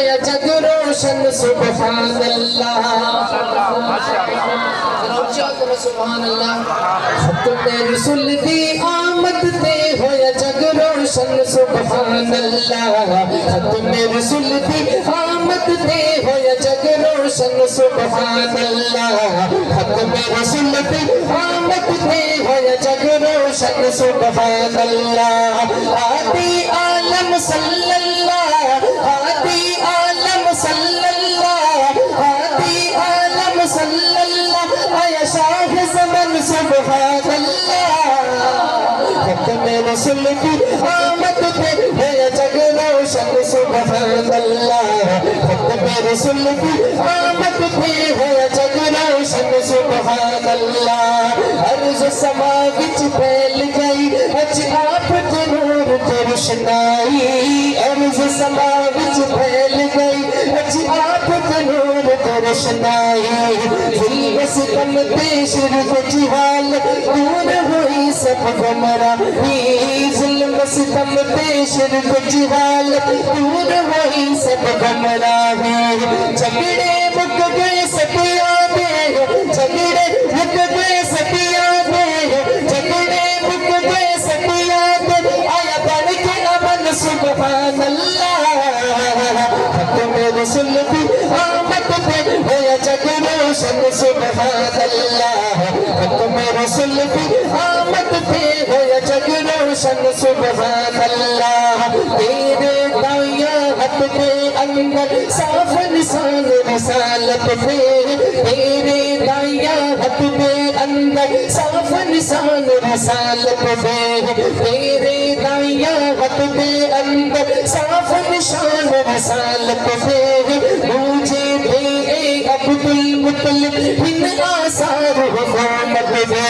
होया जग रोशन सुभान अल्लाह सुभान अल्लाह। खत्म रसूल दी आमद ते होया जग रोशन सुभान अल्लाह। खत्म रसूल दी आमद ते होया जग रोशन सुभान अल्लाह। खत्म रसूल दी आमद ते होया जग रोशन सुभान अल्लाह। आदि आलम सल्लल्लाह आदि आलम सल्लल्लाह आदि आलम सल्लल्लाह आया शाह ज़मान सुभान अल्लाह। खत्म रसूल की आमद पे होया जग रोशन सुभान अल्लाह। खत्म रसूल की आमद पे होया जग रोशन सुभान अल्लाह। अर्ज़ समा विच फैल गई अज आप ते नूर ते रोशनाई। अर्ज़ समा विच फैल गई अज आप ते नूर ते रोशनाई। सितम पेश जिहाल दूर हुई सब गुमराही। जुल्म सितम पेश जिहाल दूर हुई सब गुमराही। झगड़े मुक गए सतिया दे झगड़े मुक गए सतिया दे झगड़े मुक गए सतिया दे आया बन के अमन सुभान अल्लाह। खत्म रसूल की आमद पे होया जग रोशन सुभान अल्लाह। खत्म रसूल की आमद पे होया जग रोशन सुभान अल्लाह। तेरे दाया हाथ के अंदर साफ निशान रिसालत पे। तेरे दाया हाथ के अंदर साफ निशान रिसालत पे। तेरे दाया हाथ के अंदर साफ निशान रिसालत पे। मुझे दे अब्दुल मुत्तलिब इन आसार हुकूमत दे।